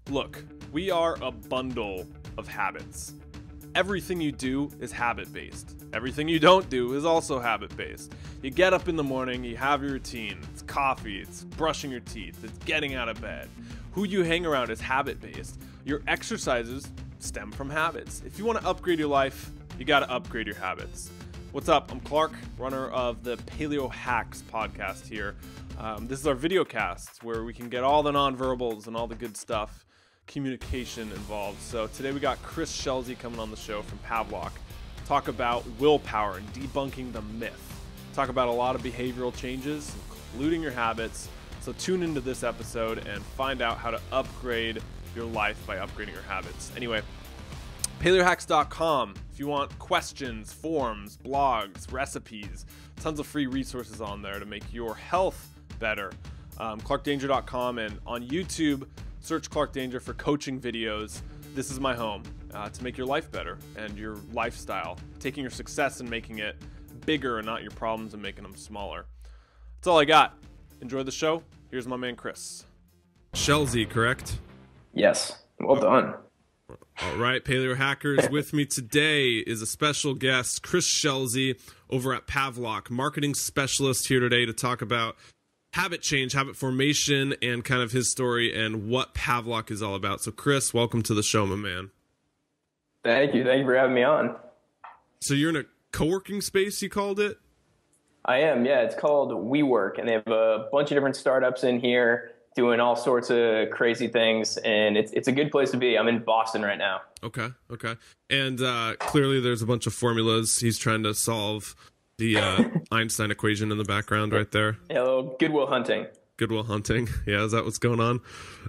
Look, we are a bundle of habits. Everything you do is habit-based. Everything you don't do is also habit-based. You get up in the morning, you have your routine. It's coffee, it's brushing your teeth, it's getting out of bed. Who you hang around is habit-based. Your exercises stem from habits. If you want to upgrade your life, you got to upgrade your habits. What's up? I'm Clark, runner of the Paleo Hacks podcast here. This is our video cast where we can get all the nonverbals and all the good stuff, communication involved. So today we got Schelzi coming on the show from Pavlok. Talk about willpower and debunking the myth. Talk about a lot of behavioral changes, including your habits. So tune into this episode and find out how to upgrade your life by upgrading your habits. Anyway, paleohacks.com if you want questions, forums, blogs, recipes, tons of free resources on there to make your health better. clarkdanger.com, and on YouTube, search Clark Danger for coaching videos. This is my home to make your life better and your lifestyle, taking your success and making it bigger and not your problems and making them smaller. That's all I got. Enjoy the show. Here's my man Chris. Schelzi, correct? Yes. Well done. All right, Paleo Hackers. With me today is a special guest, Schelzi, over at Pavlok, marketing specialist here today to talk about habit change, habit formation, and kind of his story and what Pavlok is all about. So, Chris, welcome to the show, my man. Thank you. Thank you for having me on. So you're in a co-working space, you called it? I am, yeah. It's called WeWork, and they have a bunch of different startups in here doing all sorts of crazy things, and it's a good place to be. I'm in Boston right now. Okay. And clearly there's a bunch of formulas. He's trying to solve the Einstein equation in the background right there. Yeah, a little Goodwill Hunting. Goodwill Hunting. Yeah, is that what's going on?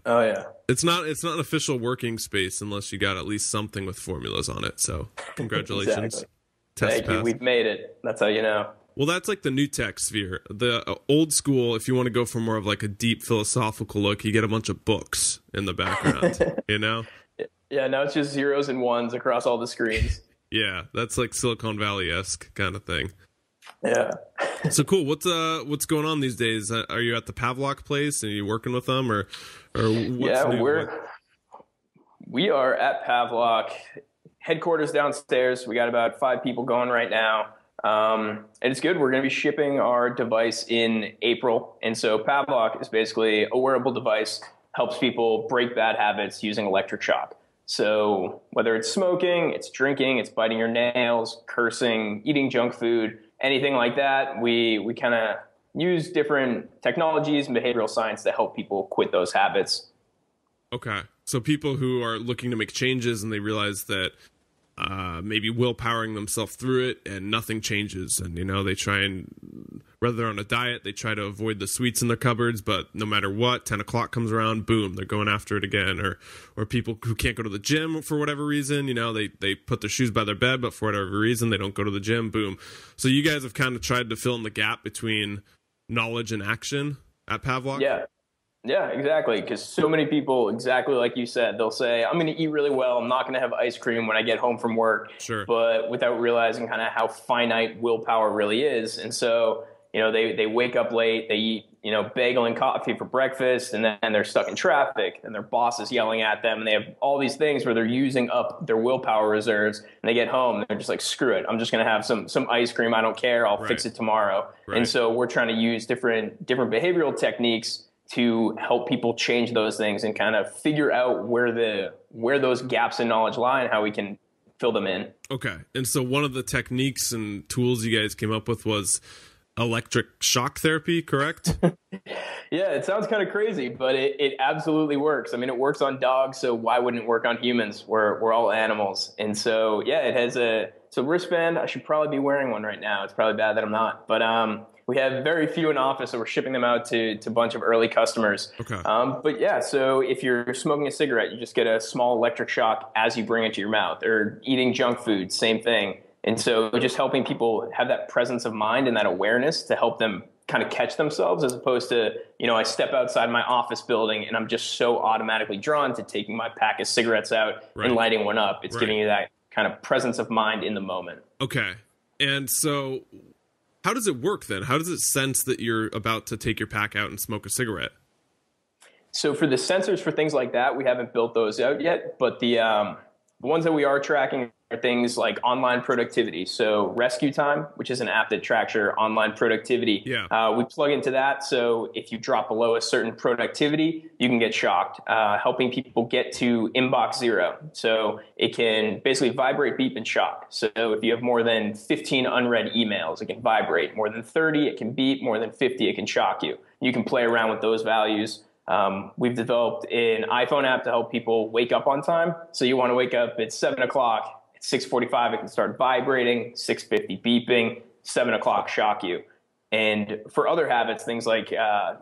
Oh, yeah. It's not an official working space unless you got at least something with formulas on it. So congratulations. Exactly. Test Thank pass. you. We've made it. That's how you know. Well, that's like the new tech sphere. The old school, if you want to go for more of like a deep philosophical look, you get a bunch of books in the background, you know? Yeah, now it's just zeros and ones across all the screens. Yeah, that's like Silicon Valley-esque kind of thing. Yeah. So cool. What's going on these days? Are you at the Pavlok place and are you working with them or what's new? We are at Pavlok, headquarters downstairs. We got about 5 people going right now. And it's good. We're going to be shipping our device in April. And so Pavlok is basically a wearable device, helps people break bad habits using electric shock. So whether it's smoking, it's drinking, it's biting your nails, cursing, eating junk food, anything like that, we kind of use different technologies and behavioral science to help people quit those habits. Okay. So people who are looking to make changes and they realize that maybe willpowering themselves through it and nothing changes, and they try and, whether they're on a diet, they try to avoid the sweets in their cupboards, but no matter what, 10 o'clock comes around, boom, they're going after it again. Or people who can't go to the gym for whatever reason, they put their shoes by their bed, but for whatever reason they don't go to the gym, boom. So you guys have kind of tried to fill in the gap between knowledge and action at Pavlok? Yeah, exactly. Because so many people, exactly like you said, they'll say, I'm going to eat really well. I'm not going to have ice cream when I get home from work. Sure. But without realizing kind of how finite willpower really is. And so, they wake up late, they eat, bagel and coffee for breakfast, and then they're stuck in traffic, and their boss is yelling at them, and they have all these things where they're using up their willpower reserves, and they get home, and they're just like, screw it, I'm just going to have some ice cream. I don't care. I'll fix it tomorrow. Right. And so we're trying to use different behavioral techniques to help people change those things and kind of figure out where those gaps in knowledge lie and how we can fill them in. Okay. And so one of the techniques and tools you guys came up with was electric shock therapy, correct? Yeah, it sounds kind of crazy, but it absolutely works. I mean, it works on dogs, so why wouldn't it work on humans? We're all animals. And so, yeah, it has a wristband. I should probably be wearing one right now. It's probably bad that I'm not. But we have very few in office, so we're shipping them out to a bunch of early customers. Okay. But yeah, so if you're smoking a cigarette, you just get a small electric shock as you bring it to your mouth. Or eating junk food, same thing. And so just helping people have that presence of mind and that awareness to help them kind of catch themselves, as opposed to, I step outside my office building and I'm just so automatically drawn to taking my pack of cigarettes out and lighting one up. It's giving you that kind of presence of mind in the moment. Okay. And so how does it work then? How does it sense that you're about to take your pack out and smoke a cigarette? So for the sensors for things like that, we haven't built those out yet, but the ones that we are tracking are things like online productivity. So Rescue Time, which is an app that tracks your online productivity. Yeah. We plug into that. So if you drop below a certain productivity, you can get shocked, helping people get to inbox zero. So it can basically vibrate, beep, and shock. So if you have more than 15 unread emails, it can vibrate. More than 30, it can beep. More than 50, it can shock you. You can play around with those values. We've developed an iPhone app to help people wake up on time. So you want to wake up at 7 o'clock. At 6:45, it can start vibrating, 6:50 beeping, 7 o'clock shock you. And for other habits, things like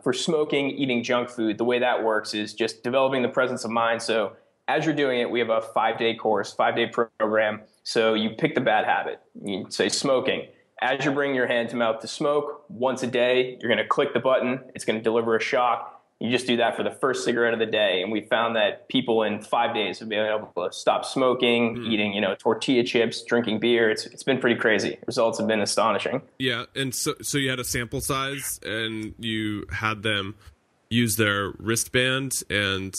for smoking, eating junk food, the way that works is just developing the presence of mind. So as you're doing it, we have a 5-day course, 5-day program. So you pick the bad habit. You say smoking. As you're bringing your hand to mouth to smoke, once a day, you're going to click the button. It's going to deliver a shock. You just do that for the first cigarette of the day. And we found that people in 5 days have been able to stop smoking, eating, tortilla chips, drinking beer. It's been pretty crazy. Results have been astonishing. Yeah. And so you had a sample size and you had them use their wristband and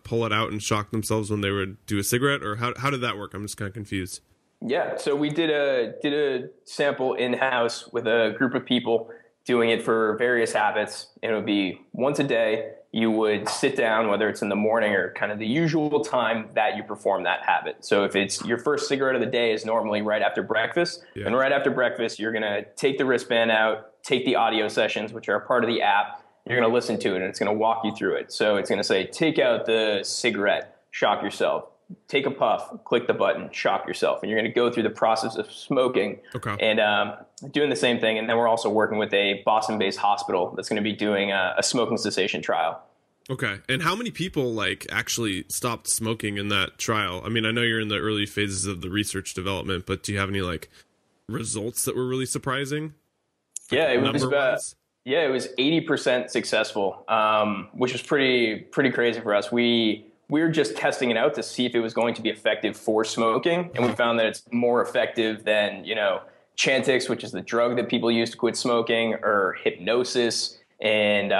pull it out and shock themselves when they would do a cigarette, or how did that work? I'm just kind of confused. Yeah. So we did a sample in-house with a group of people doing it for various habits. And it would be once a day. You would sit down, whether it's in the morning or kind of the usual time that you perform that habit. So if it's your first cigarette of the day is normally right after breakfast, and right after breakfast, you're going to take the wristband out, take the audio sessions, which are a part of the app. You're going to listen to it, and it's going to walk you through it. So it's going to say, take out the cigarette, shock yourself. Take a puff, click the button, shock yourself. And you're going to go through the process of smoking and doing the same thing. And then we're also working with a Boston-based hospital that's going to be doing a smoking cessation trial. Okay. And how many people actually stopped smoking in that trial? I mean, I know you're in the early phases of the research development, but do you have any results that were really surprising? Yeah, it was it was 80% successful, which was pretty crazy for us. We were just testing it out to see if it was going to be effective for smoking. And we found that it's more effective than, Chantix, which is the drug that people use to quit smoking, or hypnosis and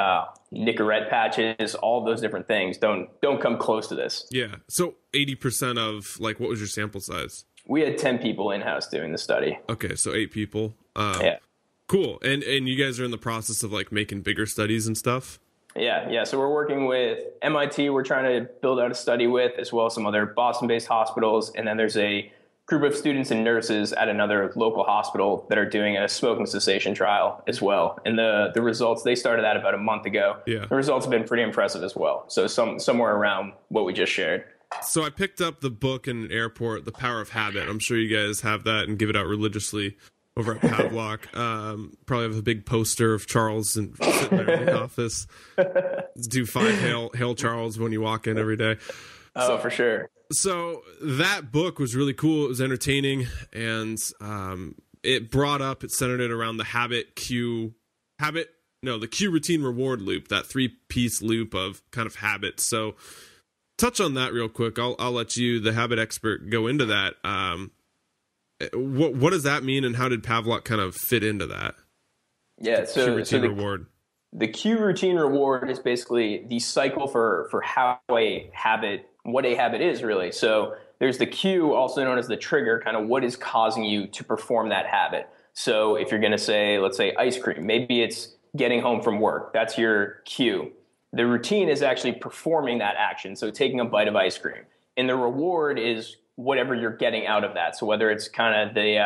Nicorette patches. All of those different things don't come close to this. Yeah. So 80% of what was your sample size? We had 10 people in-house doing the study. Okay. So 8 people. Yeah. Cool. And you guys are in the process of making bigger studies and stuff? Yeah. So we're working with MIT. We're trying to build out a study with, as well as some other Boston-based hospitals. And then there's a group of students and nurses at another local hospital that are doing a smoking cessation trial as well. And the results, they started that about a month ago. Yeah. The results have been pretty impressive as well. So somewhere around what we just shared. So I picked up the book in an airport, The Power of Habit. I'm sure you guys have that and give it out religiously over at Pavlok. Probably have a big poster of Charles and sitting there in the office. Do 5 hail Charles when you walk in every day. Oh, for sure. So that book was really cool. It was entertaining, and it centered it around the the cue routine reward loop, that 3-piece loop of kind of habits. So touch on that real quick. I'll let you, the habit expert, go into that. What does that mean, and how did Pavlok kind of fit into that? Yeah, cue routine reward. The cue routine reward is basically the cycle for what a habit is really. So there's the cue, also known as the trigger, kind of what is causing you to perform that habit. So if you're going to say, let's say ice cream, maybe it's getting home from work. That's your cue. The routine is actually performing that action. So taking a bite of ice cream. And the reward is whatever you're getting out of that. So whether it's kind of the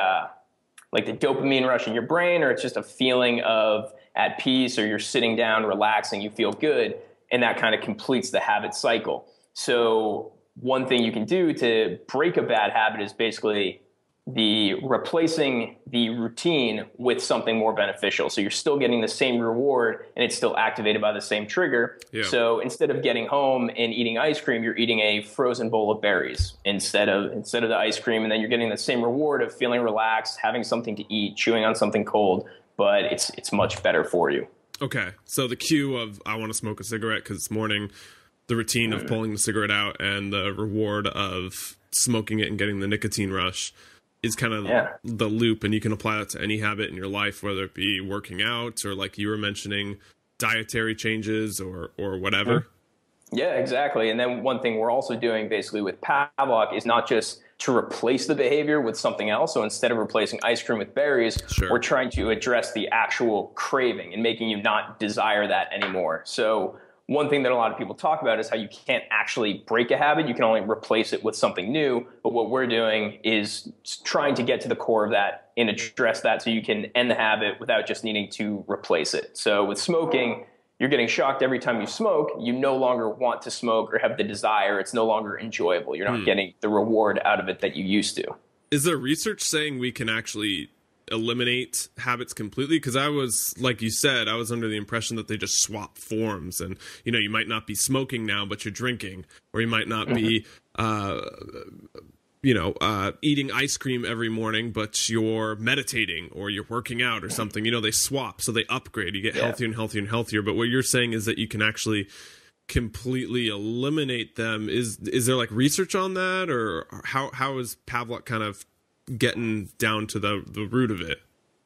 dopamine rush in your brain, or it's just a feeling of at peace, or you're sitting down, relaxing, you feel good, and that kind of completes the habit cycle. So one thing you can do to break a bad habit is basically replacing the routine with something more beneficial. So you're still getting the same reward, and it's still activated by the same trigger. Yeah. So instead of getting home and eating ice cream, you're eating a frozen bowl of berries instead of the ice cream. And then you're getting the same reward of feeling relaxed, having something to eat, chewing on something cold, but it's much better for you. Okay. So the cue of I want to smoke a cigarette because it's morning, the routine of pulling the cigarette out, and the reward of smoking it and getting the nicotine rush is kind of the loop. And you can apply that to any habit in your life, whether it be working out or, like you were mentioning, dietary changes or whatever. Yeah, exactly. And then one thing we're also doing basically with Pavlok is not just to replace the behavior with something else. So instead of replacing ice cream with berries, Sure. we're trying to address the actual craving and making you not desire that anymore. So one thing that a lot of people talk about is how you can't actually break a habit. You can only replace it with something new. But what we're doing is trying to get to the core of that and address that so you can end the habit without just needing to replace it. So with smoking, you're getting shocked every time you smoke. You no longer want to smoke or have the desire. It's no longer enjoyable. You're not getting the reward out of it that you used to. Is there research saying we can actually eliminate habits completely? Because I was, like you said, I was under the impression that they just swap forms, and you might not be smoking now, but you're drinking, or you might not be eating ice cream every morning, but you're meditating or you're working out or something. They swap, so they upgrade. You get healthier and healthier and healthier. But what you're saying is that you can actually completely eliminate them. Is there like research on that, or how is Pavlok kind of getting down to the root of it?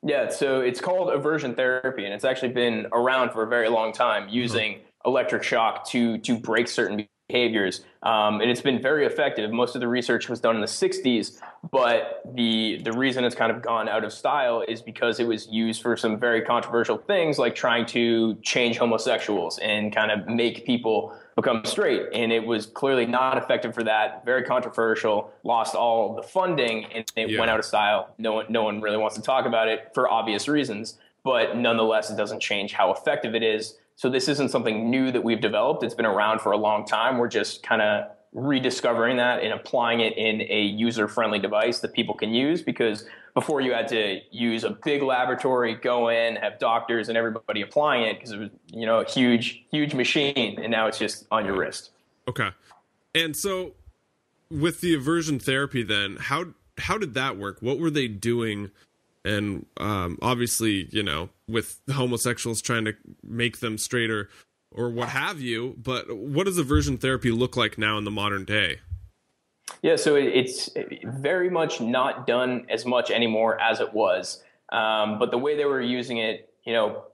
Yeah, so it's called aversion therapy, and it's actually been around for a very long time, using electric shock to break certain behaviors. And it's been very effective. Most of the research was done in the 60s, but the reason it's kind of gone out of style is because it was used for some very controversial things, like trying to change homosexuals and kind of make people become straight. And it was clearly not effective for that, very controversial, lost all the funding, and it went out of style. No one really wants to talk about it for obvious reasons, but nonetheless, it doesn't change how effective it is. So this isn't something new that we've developed. It's been around for a long time. We're just kind of rediscovering that and applying it in a user-friendly device that people can use, because before you had to use a big laboratory, go in, have doctors and everybody applying it, because it was, a huge machine, and now it's just on your wrist. Okay. And so with the aversion therapy then, how did that work? What were they doing? And obviously, with homosexuals trying to make them straighter or what have you, but what does aversion therapy look like now in the modern day? Yeah, so it's very much not done as much anymore as it was. But the way they were using it,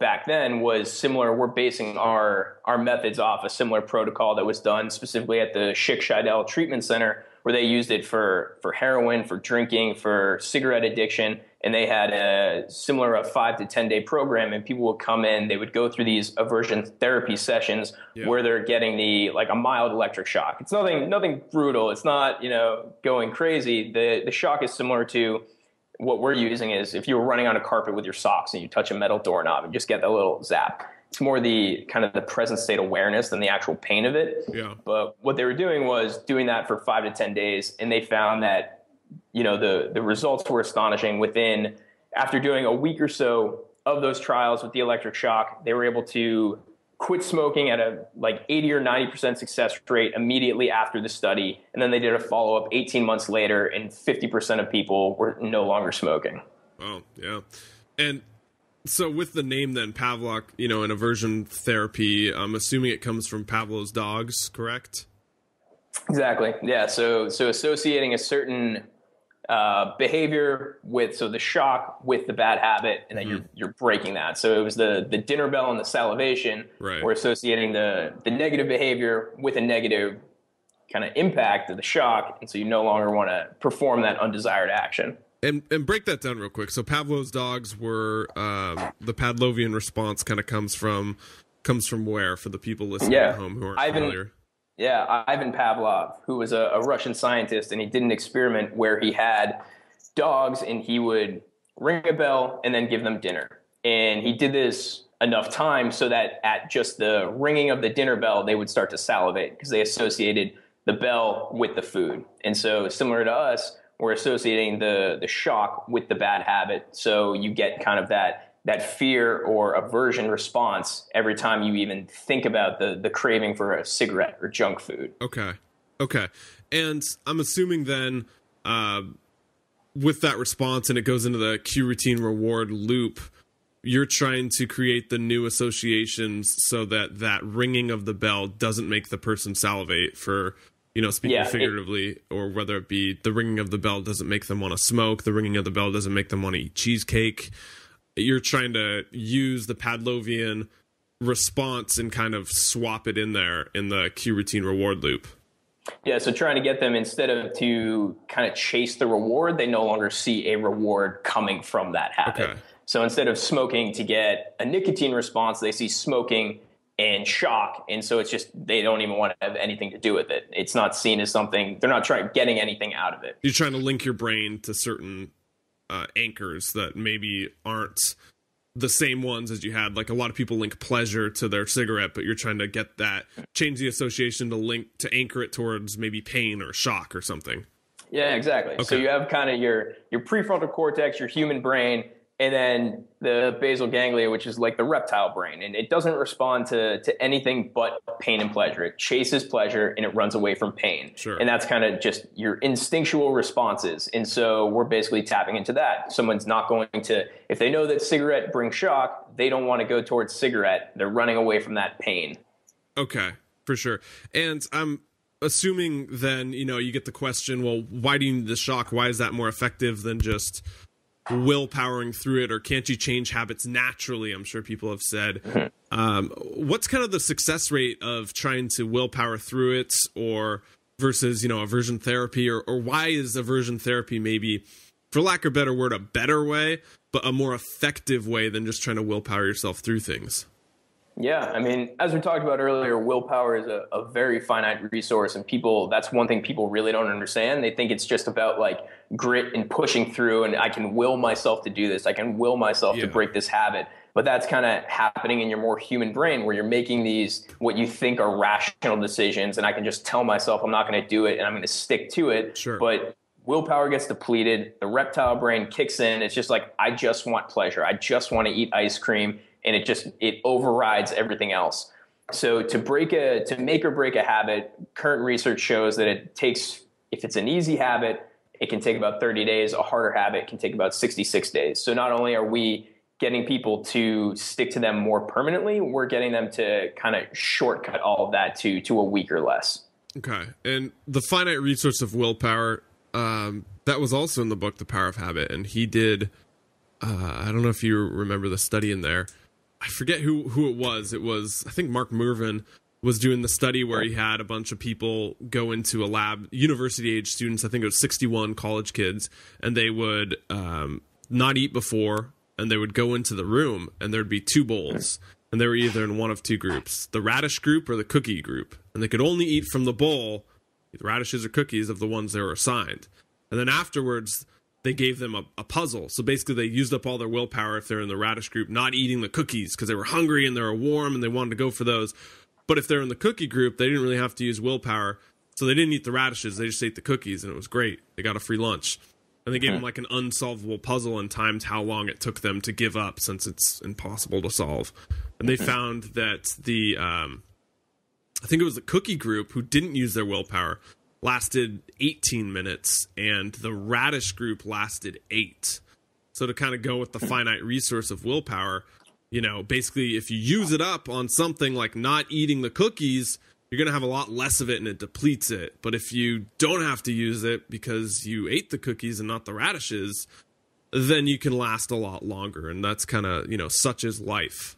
back then was similar. We're basing our methods off a similar protocol that was done specifically at the Schick Scheidel Treatment Center, where they used it for heroin, for drinking, for cigarette addiction. And they had a similar 5 to 10 day program, and people would come in, they would go through these aversion therapy sessions where they're getting a mild electric shock. It's nothing brutal. It's not, going crazy. The shock is similar to what we're using is if you were running on a carpet with your socks and you touch a metal doorknob and just get that little zap. It's more the kind of the present state awareness than the actual pain of it. Yeah. But what they were doing was doing that for 5 to 10 days, and they found that the results were astonishing. After doing a week or so of those trials with the electric shock, they were able to quit smoking at a 80 or 90% success rate immediately after the study. And then they did a follow-up 18 months later, and 50% of people were no longer smoking. Oh, yeah. And so with the name then, Pavlok, an aversion therapy, I'm assuming it comes from Pavlov's dogs, correct? Exactly. Yeah. So associating a certain behavior with the shock with the bad habit, and then you're breaking that. So it was the dinner bell and the salivation. Right. We're associating the negative behavior with a negative kind of impact of the shock, and so you no longer want to perform that undesired action. And break that down real quick. So Pavlov's dogs were the Pavlovian response kind of comes from where, for the people listening at home who aren't familiar? Yeah, Ivan Pavlov, who was a Russian scientist, and he did an experiment where he had dogs and he would ring a bell and then give them dinner. And he did this enough times so that at just the ringing of the dinner bell, they would start to salivate because they associated the bell with the food. And so similar to us, we're associating the shock with the bad habit. So you get kind of that fear or aversion response every time you even think about the craving for a cigarette or junk food. Okay. And I'm assuming then with that response, and it goes into the cue routine reward loop, you're trying to create the new associations so that ringing of the bell doesn't make the person salivate, for speaking figuratively, or whether it be the ringing of the bell doesn't make them want to smoke, the ringing of the bell doesn't make them want to eat cheesecake. You're trying to use the Pavlovian response and kind of swap it in there in the cue routine reward loop. Yeah, so trying to get them, instead of to kind of chase the reward, they no longer see a reward coming from that habit. Okay. So instead of smoking to get a nicotine response, they see smoking and shock. And so it's just, they don't even want to have anything to do with it. It's not seen as something, they're not getting anything out of it. You're trying to link your brain to certain anchors that maybe aren't the same ones as you had. Like a lot of people link pleasure to their cigarette, but you're trying to get that, change the association to anchor it towards maybe pain or shock or something. Yeah, exactly. Okay. So you have kind of your prefrontal cortex, your human brain, and then the basal ganglia, which is like the reptile brain. And it doesn't respond to anything but pain and pleasure. It chases pleasure and it runs away from pain. Sure. And that's kind of just your instinctual responses. And so we're basically tapping into that. Someone's not going to, if they know that cigarette brings shock, they don't want to go towards cigarette. They're running away from that pain. Okay, for sure. And I'm assuming then, you get the question, well, why do you need the shock? Why is that more effective than just willpowering through it, or can't you change habits naturally? I'm sure people have said. What's kind of the success rate of trying to willpower through it, or versus aversion therapy, or why is aversion therapy maybe, for lack of a better word, a better way, but a more effective way than just trying to willpower yourself through things? Yeah, I mean, as we talked about earlier, willpower is a very finite resource, and that's one thing people really don't understand. They think it's just about like grit and pushing through, and I can will myself to do this. I can will myself to break this habit. But that's kind of happening in your more human brain, where you're making these, what you think are rational decisions, and I can just tell myself I'm not going to do it and I'm going to stick to it. Sure. But willpower gets depleted. The reptile brain kicks in. It's just like, I just want pleasure. I just want to eat ice cream. And it overrides everything else. So to make or break a habit, current research shows that it takes, if it's an easy habit, it can take about 30 days. A harder habit can take about 66 days. So not only are we getting people to stick to them more permanently, we're getting them to kind of shortcut all of that to a week or less. Okay. And the finite resource of willpower, that was also in the book, The Power of Habit. And he did, I don't know if you remember the study in there. I forget who it was. It was, I think Mark Mervyn was doing the study where he had a bunch of people go into a lab, university-age students, I think it was 61 college kids, and they would not eat before, and they would go into the room, and there'd be two bowls, and they were either in one of two groups, the radish group or the cookie group, and they could only eat from the bowl, either radishes or cookies, of the ones they were assigned. And then afterwards, they gave them a puzzle. So basically they used up all their willpower if they're in the radish group, not eating the cookies because they were hungry and they were warm and they wanted to go for those. But if they're in the cookie group, they didn't really have to use willpower. So they didn't eat the radishes. They just ate the cookies, and it was great. They got a free lunch. And they gave them like an unsolvable puzzle and timed how long it took them to give up, since it's impossible to solve. And they found that I think it was the cookie group who didn't use their willpower lasted 18 minutes, and the radish group lasted 8. So to kind of go with the finite resource of willpower, basically if you use it up on something like not eating the cookies, you're going to have a lot less of it and it depletes it. But if you don't have to use it because you ate the cookies and not the radishes, then you can last a lot longer. And that's kind of, such is life.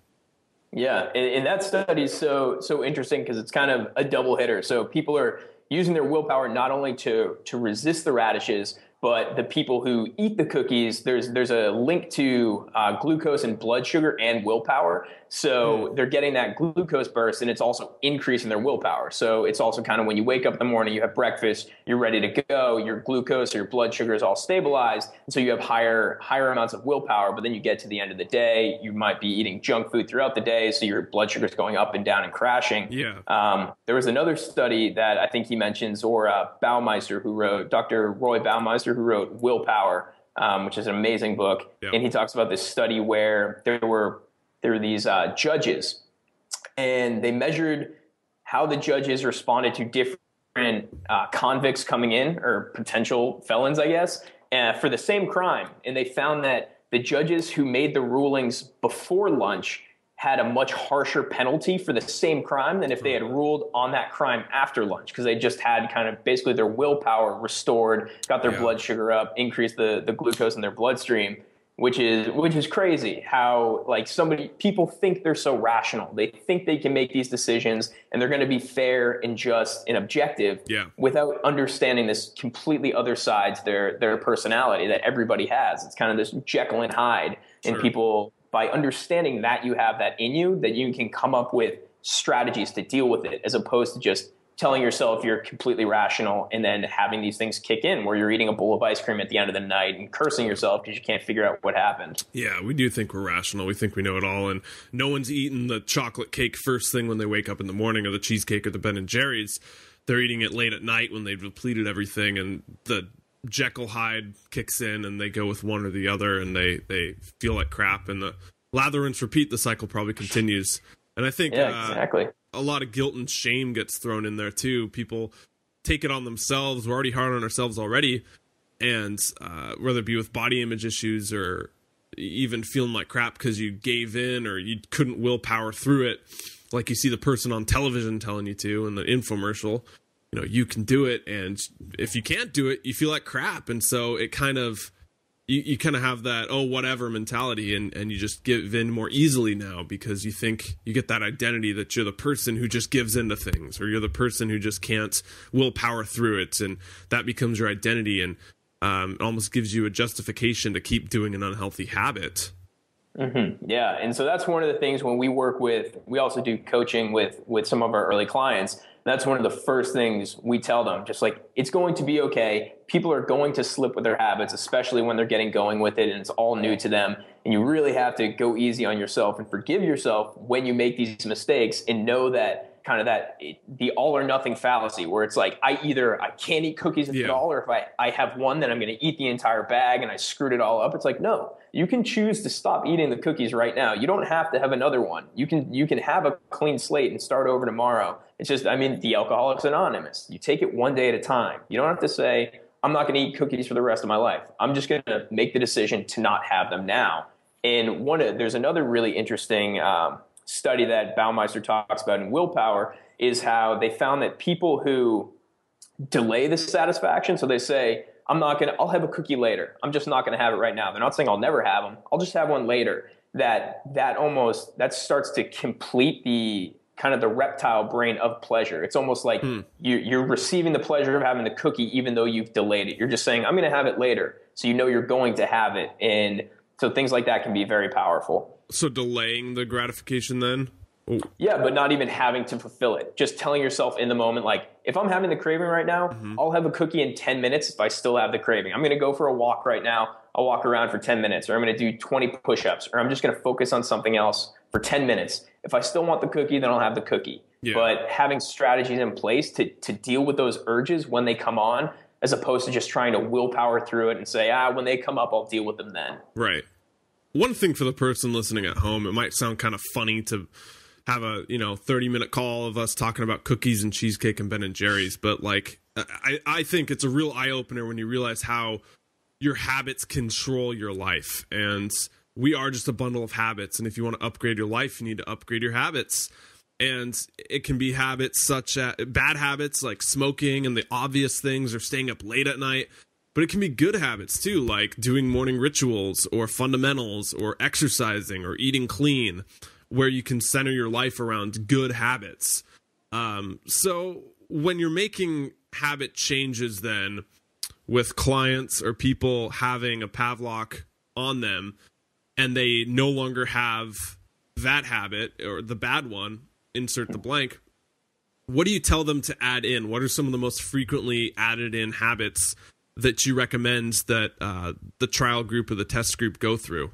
Yeah. And that study is so interesting because it's kind of a double hitter. So people are using their willpower not only to resist the radishes, but the people who eat the cookies, there's a link to glucose and blood sugar and willpower. So they're getting that glucose burst, and it's also increasing their willpower. So it's also kind of when you wake up in the morning, you have breakfast, you're ready to go, your glucose or your blood sugar is all stabilized. And so you have higher amounts of willpower, but then you get to the end of the day, you might be eating junk food throughout the day. So your blood sugar is going up and down and crashing. Yeah. There was another study that I think he mentions, or Baumeister, Dr. Roy Baumeister, who wrote Willpower, which is an amazing book. Yeah. And he talks about this study where there were these judges, and they measured how the judges responded to different convicts coming in, or potential felons, I guess, for the same crime. And they found that the judges who made the rulings before lunch had a much harsher penalty for the same crime than if they had ruled on that crime after lunch, because they just had kind of basically their willpower restored, got their blood sugar up, increased the glucose in their bloodstream. which is crazy how like people think they're so rational. They think they can make these decisions and they're going to be fair and just and objective without understanding this completely other side to their personality that everybody has. It's kind of this Jekyll and Hyde. And people, by understanding that you have that in you, that you can come up with strategies to deal with it, as opposed to just telling yourself you're completely rational and then having these things kick in where you're eating a bowl of ice cream at the end of the night and cursing yourself because you can't figure out what happened. Yeah, we do think we're rational. We think we know it all. And no one's eating the chocolate cake first thing when they wake up in the morning, or the cheesecake or the Ben & Jerry's. They're eating it late at night when they've depleted everything, and the Jekyll Hyde kicks in and they go with one or the other, and they feel like crap. And the lather, rinse, repeat, the cycle probably continues. And I think exactly. A lot of guilt and shame gets thrown in there too. People take it on themselves. We're already hard on ourselves already. And whether it be with body image issues or even feeling like crap because you gave in or you couldn't willpower through it, like you see the person on television telling you to in the infomercial, you know, you can do it. And if you can't do it, you feel like crap. And so it kind of, you kind of have that, oh, whatever mentality, and you just give in more easily now because you think you get that identity that you're the person who just gives in to things, or you're the person who just can't willpower through it. And that becomes your identity, and it almost gives you a justification to keep doing an unhealthy habit. Mm-hmm. Yeah. And so that's one of the things when we also do coaching with some of our early clients. That's one of the first things we tell them, just like, it's going to be okay. People are going to slip with their habits, especially when they're getting going with it and it's all new to them. And you really have to go easy on yourself and forgive yourself when you make these mistakes, and know that the all or nothing fallacy, where it's like, I can't eat cookies at all, or if I have one, then I'm going to eat the entire bag and I screwed it all up. It's like, no, you can choose to stop eating the cookies right now. You don't have to have another one. You can have a clean slate and start over tomorrow. It's just, the Alcoholics Anonymous. You take it one day at a time. You don't have to say, I'm not going to eat cookies for the rest of my life. I'm just going to make the decision to not have them now. And there's another really interesting study that Baumeister talks about in Willpower, is how they found that people who delay the satisfaction, so they say, I'll have a cookie later. I'm just not going to have it right now. They're not saying I'll never have them. I'll just have one later. That starts to complete the kind of the reptile brain of pleasure. It's almost like you're receiving the pleasure of having the cookie, even though you've delayed it. You're just saying, I'm going to have it later. So you know you're going to have it. And so things like that can be very powerful. So delaying the gratification then? Ooh. Yeah, but not even having to fulfill it. Just telling yourself in the moment, like, if I'm having the craving right now, I'll have a cookie in 10 minutes if I still have the craving. I'm going to go for a walk right now. I'll walk around for 10 minutes, or I'm going to do 20 push-ups, or I'm just going to focus on something else for 10 minutes. If I still want the cookie, then I'll have the cookie. Yeah. But having strategies in place to deal with those urges when they come on, as opposed to just trying to willpower through it and say, when they come up, I'll deal with them then. Right. One thing for the person listening at home, it might sound kind of funny to have a 30-minute call of us talking about cookies and cheesecake and Ben & Jerry's, but like I think it's a real eye-opener when you realize how your habits control your life. And we are just a bundle of habits, and if you want to upgrade your life, you need to upgrade your habits. And it can be habits such as bad habits like smoking and the obvious things, or staying up late at night. But it can be good habits too, like doing morning rituals or fundamentals or exercising or eating clean, where you can center your life around good habits. So when you're making habit changes then with clients or people having a Pavlok on them, and they no longer have that habit or the bad one, insert the blank, what do you tell them to add in? What are some of the most frequently added in habits that you recommend that the trial group or the test group go through?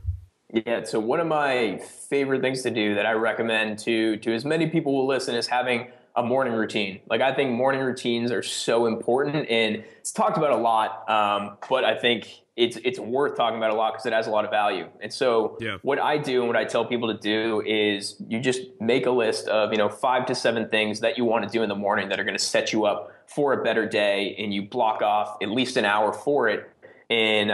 Yeah, so one of my favorite things to do that I recommend to as many people will listen is having a morning routine. Like, I think morning routines are so important, and it's talked about a lot, but I think it's worth talking about a lot because it has a lot of value. And so what I do and what I tell people to do is you just make a list of 5 to 7 things that you want to do in the morning that are going to set you up for a better day, and you block off at least an hour for it. And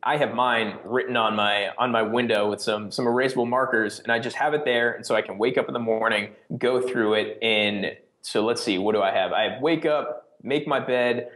I have mine written on my window with some erasable markers, and I just have it there. And so I can wake up in the morning, go through it. And so let's see, what do I have? I have wake up, make my bed,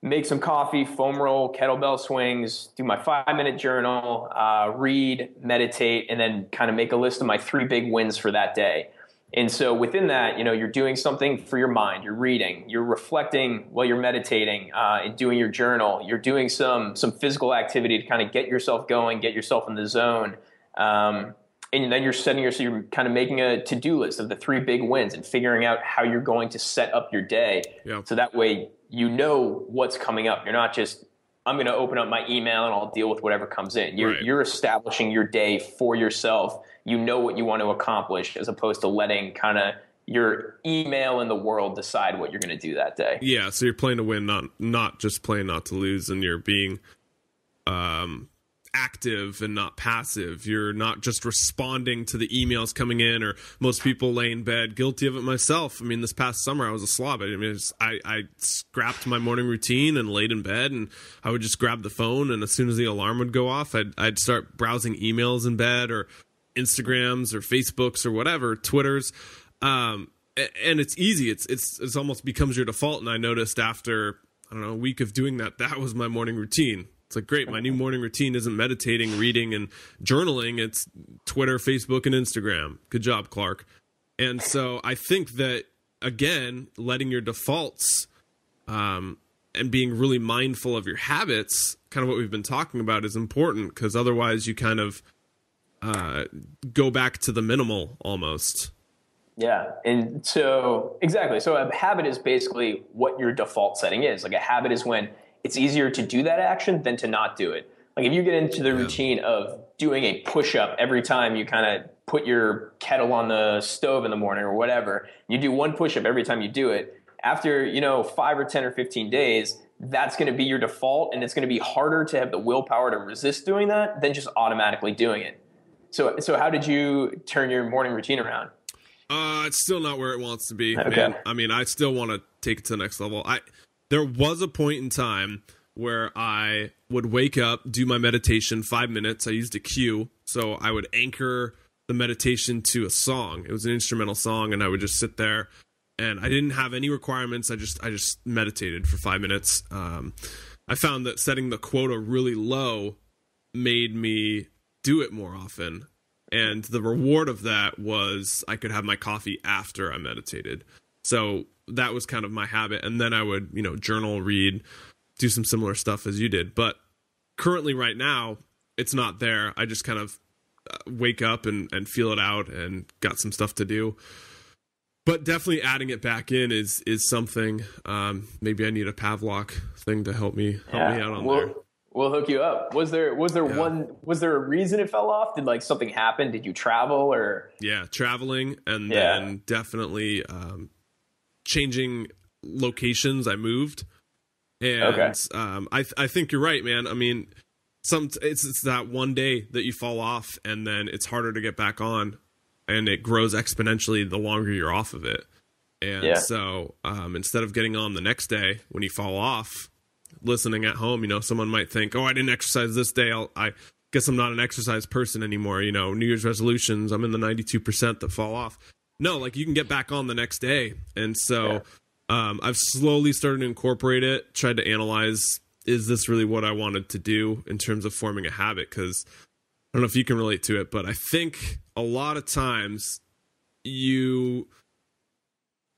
make some coffee, foam roll, kettlebell swings, do my 5-minute journal, read, meditate, and then kind of make a list of my 3 big wins for that day. And so within that, you're doing something for your mind. You're reading, you're reflecting while you're meditating, and doing your journal. You're doing some physical activity to kind of get yourself going, get yourself in the zone. And then you're you're kind of making a to-do list of the 3 big wins and figuring out how you're going to set up your day. Yep. So that way, what's coming up. You're not just, I'm going to open up my email and I'll deal with whatever comes in. You're establishing your day for yourself. You know what you want to accomplish, as opposed to letting kind of your email and the world decide what you're going to do that day. Yeah. So you're playing to win, not just playing not to lose, and you're being active and not passive. You're not just responding to the emails coming in, or most people lay in bed, guilty of it myself. I mean, this past summer I was a slob. I scrapped my morning routine and laid in bed, and I would just grab the phone, and as soon as the alarm would go off, I'd start browsing emails in bed, or Instagrams or Facebooks or whatever, Twitters. And it's easy. It's almost becomes your default. And I noticed after, a week of doing that was my morning routine. It's like, great, my new morning routine isn't meditating, reading, and journaling. It's Twitter, Facebook, and Instagram. Good job, Clark. And so I think that, again, letting your defaults and being really mindful of your habits, kind of what we've been talking about, is important, because otherwise you kind of go back to the minimal almost. Yeah. And so, exactly. So a habit is basically what your default setting is. Like, a habit is when it's easier to do that action than to not do it. Like, if you get into the routine of doing a push-up every time you kind of put your kettle on the stove in the morning or whatever, you do 1 push-up every time you do it. After, 5 or 10 or 15 days, that's going to be your default, and it's going to be harder to have the willpower to resist doing that than just automatically doing it. So how did you turn your morning routine around? It's still not where it wants to be. Okay. Man. I mean, I still want to take it to the next level. There was a point in time where I would wake up, do my meditation 5 minutes. I used a cue, so I would anchor the meditation to a song. It was an instrumental song, and I would just sit there, and I didn't have any requirements. I just meditated for 5 minutes. I found that setting the quota really low made me do it more often. And the reward of that was I could have my coffee after I meditated. So that was kind of my habit. And then I would, journal, read, do some similar stuff as you did. But currently right now, it's not there. I just kind of wake up and feel it out and got some stuff to do. But definitely adding it back in is something. Maybe I need a Pavlok thing to help me out on there. We'll hook you up. Was there a reason it fell off? Did something happen? Did you travel or? Yeah, traveling, and then definitely changing locations. I moved, and I think you're right, man. I mean, it's that one day that you fall off, and then it's harder to get back on, and it grows exponentially the longer you're off of it. And so instead of getting on the next day when you fall off, listening at home, someone might think, I didn't exercise this day. I guess I'm not an exercise person anymore. New Year's resolutions, I'm in the 92% that fall off. No, you can get back on the next day. And so I've slowly started to incorporate it, tried to analyze, is this really what I wanted to do in terms of forming a habit? Because I don't know if you can relate to it, but I think a lot of times you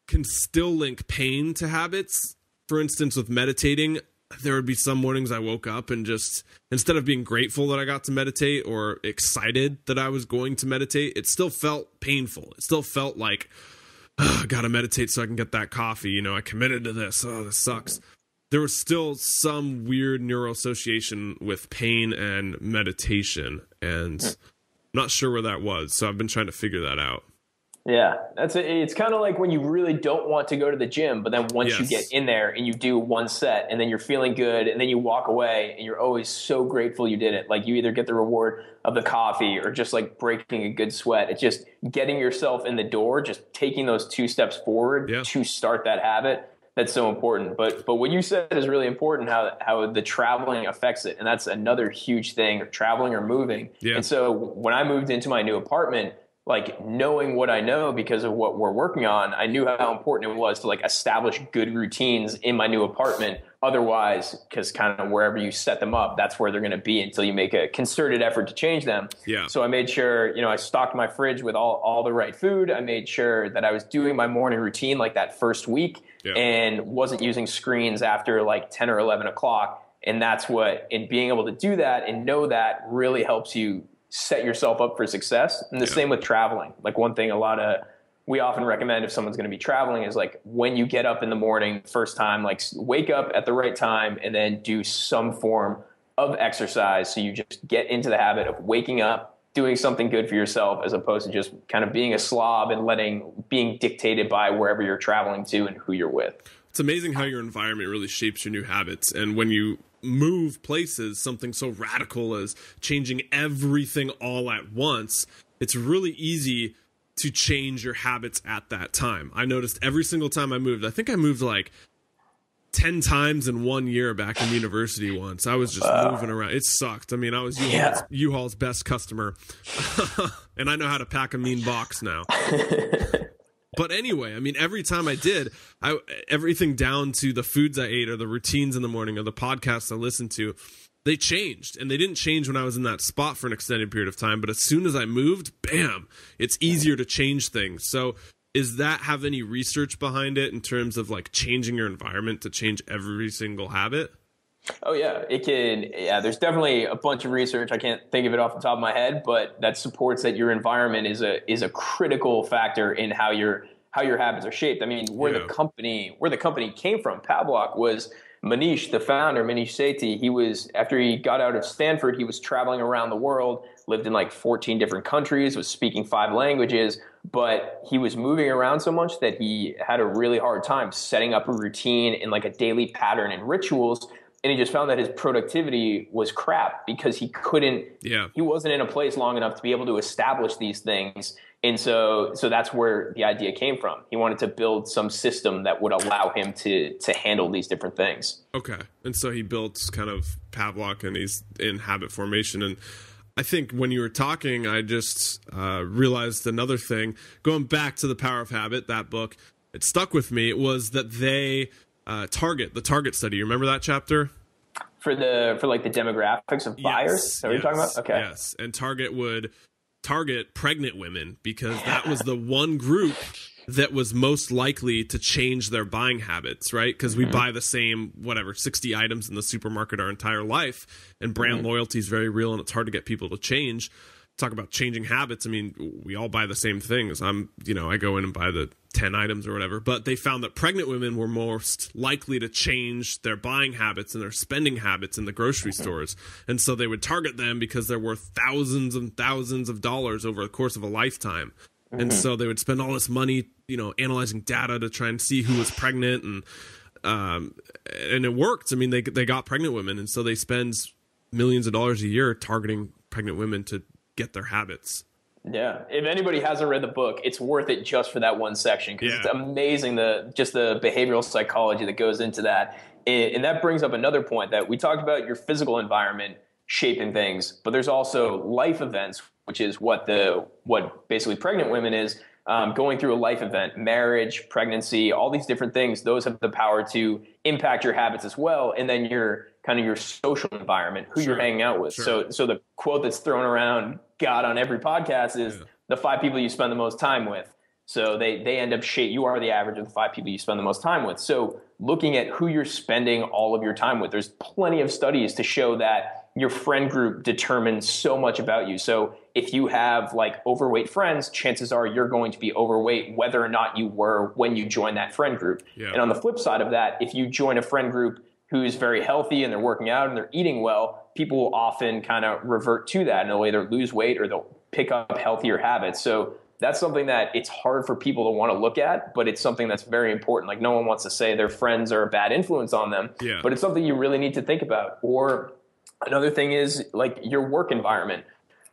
can still link pain to habits. For instance, with meditating, there would be some mornings I woke up and just, instead of being grateful that I got to meditate or excited that I was going to meditate, it still felt painful. It still felt like, I got to meditate so I can get that coffee. I committed to this. Oh, this sucks. There was still some weird neuroassociation with pain and meditation, and I'm not sure where that was. So I've been trying to figure that out. Yeah, it's kind of like when you really don't want to go to the gym, but then once you get in there and you do 1 set and then you're feeling good and then you walk away and you're always so grateful you did it. Like, you either get the reward of the coffee or just breaking a good sweat. It's just getting yourself in the door, just taking those 2 steps forward to start that habit. That's so important. But what you said is really important, how the traveling affects it. And that's another huge thing, traveling or moving. Yeah. And so when I moved into my new apartment, like knowing what I know because of what we're working on, I knew how important it was to like establish good routines in my new apartment. Otherwise, because kind of wherever you set them up, that's where they're going to be until you make a concerted effort to change them. Yeah. So I made sure, I stocked my fridge with all the right food. I made sure that I was doing my morning routine like that first week and wasn't using screens after like 10 or 11 o'clock. And that's what, in being able to do that and know that really helps you set yourself up for success. And the same with traveling. Like one thing we often recommend if someone's going to be traveling is like when you get up in the morning, first time, like wake up at the right time and then do some form of exercise. So you just get into the habit of waking up, doing something good for yourself, as opposed to just kind of being a slob and being dictated by wherever you're traveling to and who you're with. It's amazing how your environment really shapes your new habits. And when you move places, something so radical as changing everything all at once, it's really easy to change your habits at that time. I noticed every single time I moved, I think I moved like 10 times in 1 year back in university once. I was just moving around. It sucked. I mean, I was U-Haul's best customer. And I know how to pack a mean box now. But anyway, I mean, every time I did, everything down to the foods I ate or the routines in the morning or the podcasts I listened to, they changed. And they didn't change when I was in that spot for an extended period of time. But as soon as I moved, bam, it's easier to change things. So does that have any research behind it in terms of like changing your environment to change every single habit? Oh yeah, it can. Yeah, there's definitely a bunch of research. I can't think of it off the top of my head, but that supports that your environment is a critical factor in how your habits are shaped. I mean, where the company came from, Pavlok, was Manish, the founder, Manish Sethi. He was, after he got out of Stanford, he was traveling around the world, lived in like 14 different countries, was speaking 5 languages, but he was moving around so much that he had a really hard time setting up a routine and like a daily pattern and rituals. And he just found that his productivity was crap because he wasn't in a place long enough to be able to establish these things. And so that's where the idea came from. He wanted to build some system that would allow him to handle these different things. Okay. And so he built kind of Pavlok, and he's in habit formation. And I think when you were talking, I just realized another thing. Going back to The Power of Habit, that book, it stuck with me. It was that they the Target study. You remember that chapter? For like the demographics of buyers? Is that what you're talking about? Okay. Yes. And Target would target pregnant women because that was the one group that was most likely to change their buying habits, right? Because we buy the same, 60 items in the supermarket our entire life, and brand loyalty is very real, and it's hard to get people to change. Talk about changing habits. I mean, we all buy the same things. I go in and buy the 10 items or whatever, but they found that pregnant women were most likely to change their buying habits and their spending habits in the grocery stores. And so they would target them because they're worth thousands and thousands of dollars over the course of a lifetime. And so they would spend all this money, analyzing data to try and see who was pregnant. And it worked. I mean, they got pregnant women. And so they spend millions of dollars a year targeting pregnant women to get their habits. Yeah. If anybody hasn't read the book, it's worth it just for that one section, because it's amazing the behavioral psychology that goes into that. And that brings up another point that we talked about, your physical environment shaping things, but there's also life events, which is what basically pregnant women is, going through a life event, marriage, pregnancy, all these different things. Those have the power to impact your habits as well. And then your social environment, who you're hanging out with. So the quote that's thrown around God on every podcast is the 5 people you spend the most time with. So they end up you are the average of the 5 people you spend the most time with. So looking at who you're spending all of your time with, there's plenty of studies to show that your friend group determines so much about you. So if you have like overweight friends, chances are you're going to be overweight whether or not you were when you join that friend group. Yeah. And on the flip side of that, if you join a friend group who's very healthy and they're working out and they're eating well, people will often kind of revert to that, and they'll either lose weight or they'll pick up healthier habits. So that's something that it's hard for people to want to look at, but it's something that's very important. Like, no one wants to say their friends are a bad influence on them, but it's something you really need to think about. Or another thing is like your work environment.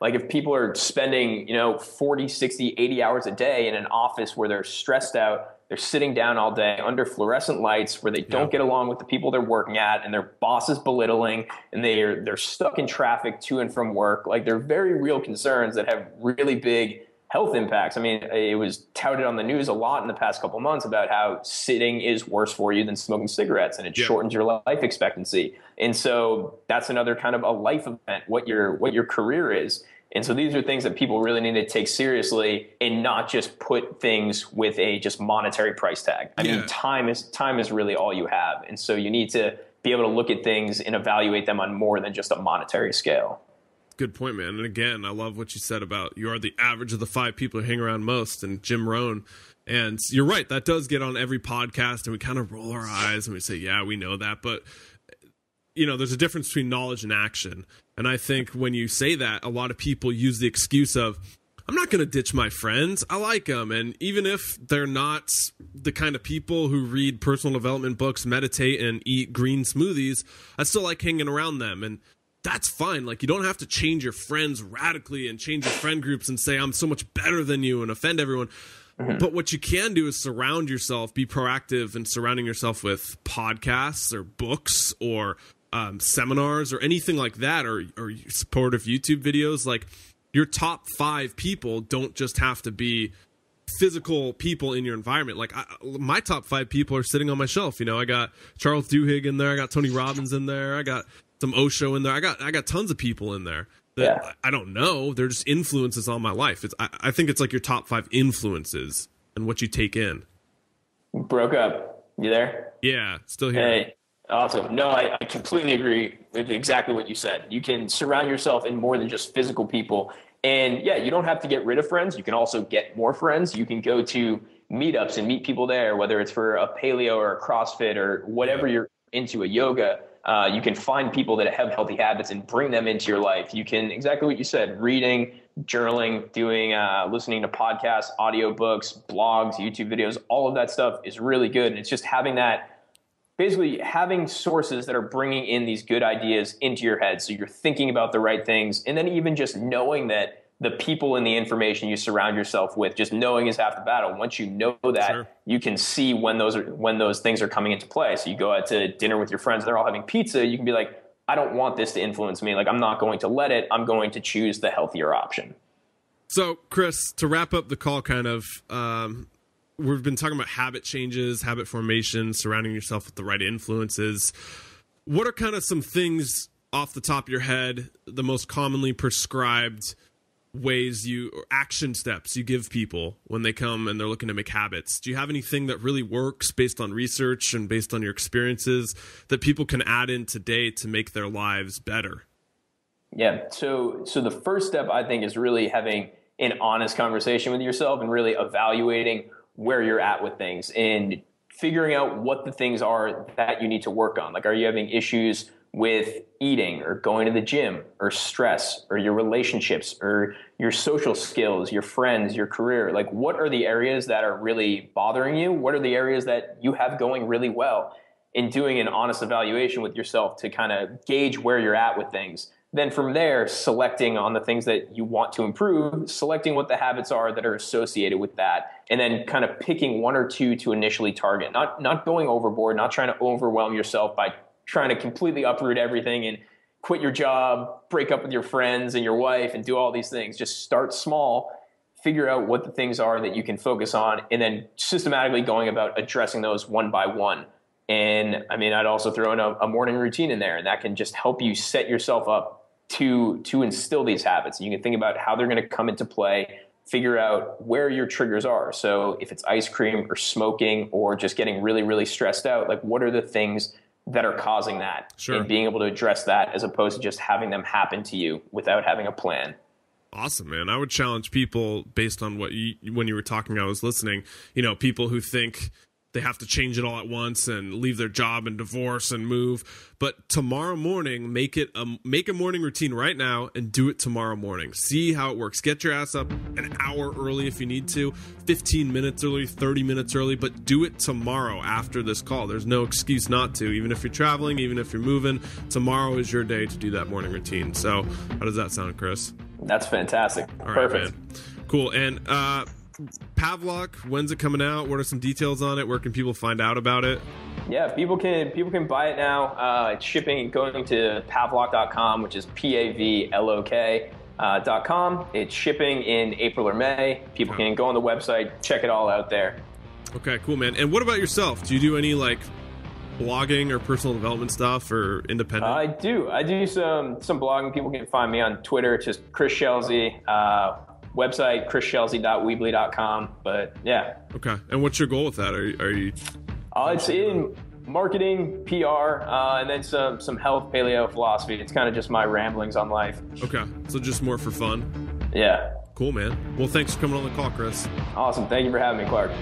Like if people are spending, 40, 60, 80 hours a day in an office where they're stressed out, they're sitting down all day under fluorescent lights where they don't get along with the people they're working at, and their boss is belittling, and they're stuck in traffic to and from work. Like, they're very real concerns that have really big health impacts. I mean, it was touted on the news a lot in the past couple of months about how sitting is worse for you than smoking cigarettes, and it shortens your life expectancy. And so that's another kind of a life event, what your career is. And so these are things that people really need to take seriously and not just put things with a just monetary price tag. I mean, time is really all you have. And so you need to be able to look at things and evaluate them on more than just a monetary scale. Good point, man. And again, I love what you said about you are the average of the 5 people who hang around most, and Jim Rohn. And you're right, that does get on every podcast, and we kind of roll our eyes and we say, yeah, we know that. But, you know, there's a difference between knowledge and action. And I think when you say that, a lot of people use the excuse of, I'm not going to ditch my friends. I like them. And even if they're not the kind of people who read personal development books, meditate, and eat green smoothies, I still like hanging around them. And that's fine. Like, you don't have to change your friends radically and change your friend groups and say, I'm so much better than you and offend everyone. Mm-hmm. But what you can do is surround yourself, be proactive in surrounding yourself with podcasts or books or seminars or anything like that, or supportive YouTube videos. Like, your top 5 people don't just have to be physical people in your environment. Like, my top 5 people are sitting on my shelf. You know, I got Charles Duhigg in there. I got Tony Robbins in there. I got some Osho in there. I got tons of people in there that I don't know. They're just influences on my life. I think it's like your top 5 influences and what you take in. Broke up. You there? Yeah, still here. Hey. Awesome. No, I completely agree with exactly what you said. You can surround yourself in more than just physical people. And yeah, you don't have to get rid of friends. You can also get more friends. You can go to meetups and meet people there, whether it's for a paleo or a CrossFit or whatever you're into, a yoga. You can find people that have healthy habits and bring them into your life. You can, exactly what you said, reading, journaling, doing, listening to podcasts, audiobooks, blogs, YouTube videos, all of that stuff is really good. And it's just having that, basically having sources that are bringing in these good ideas into your head. So you're thinking about the right things. And then even just knowing that the people and the information you surround yourself with, just knowing is half the battle. Once you know that, you can see when those things are coming into play. So you go out to dinner with your friends, they're all having pizza. You can be like, I don't want this to influence me. Like, I'm not going to let it. I'm going to choose the healthier option. So Chris, to wrap up the call, kind of, we've been talking about habit changes, habit formation, surrounding yourself with the right influences. What are kind of some things off the top of your head, the most commonly prescribed ways or action steps you give people when they come and they're looking to make habits? Do you have anything that really works based on research and based on your experiences that people can add in today to make their lives better? Yeah. So the first step, I think, is really having an honest conversation with yourself and really evaluating where you're at with things and figuring out what the things are that you need to work on. Like, are you having issues with eating or going to the gym or stress or your relationships or your social skills, your friends, your career? Like, what are the areas that are really bothering you? What are the areas that you have going really well? In doing an honest evaluation with yourself to kind of gauge where you're at with things. Then from there, selecting on the things that you want to improve, selecting what the habits are that are associated with that, and then kind of picking 1 or 2 to initially target. Not going overboard, not trying to overwhelm yourself by trying to completely uproot everything and quit your job, break up with your friends and your wife and do all these things. Just start small, figure out what the things are that you can focus on, and then systematically going about addressing those one by one. And I mean, I'd also throw in a morning routine in there, and that can just help you set yourself up to instill these habits. You can think about how they're going to come into play, figure out where your triggers are. So if it's ice cream or smoking or just getting really, really stressed out, like, what are the things that are causing that? Sure. And being able to address that as opposed to just having them happen to you without having a plan. Awesome, man. I would challenge people based on when you were talking, I was listening, people who think they have to change it all at once and leave their job and divorce and move. But tomorrow morning, make a morning routine right now and do it tomorrow morning. See how it works. Get your ass up an hour early if you need to, 15 minutes early, 30 minutes early, but do it tomorrow after this call. There's no excuse not to. Even if you're traveling, even if you're moving, tomorrow is your day to do that morning routine. So how does that sound, Chris? That's fantastic. All Perfect. Right, man. Cool. And Pavlok, when's it coming out? What are some details on it? Where can people find out about it? Yeah, people can buy it now. It's shipping, going to pavlok.com, which is Pavlok. untitled.com. It's shipping in April or May. People can go on the website, check it all out there. Okay, cool, man. And what about yourself? Do you do any like blogging or personal development stuff or independent? I do some blogging. People can find me on Twitter, just Chris Schelzi. Website chrisschelzi.weebly.com. But yeah. Okay. And what's your goal with that? Are you? It's in marketing, PR, and then some health, paleo, philosophy. It's kind of just my ramblings on life. Okay. So just more for fun. Yeah. Cool, man. Well, thanks for coming on the call, Chris. Awesome. Thank you for having me, Clark.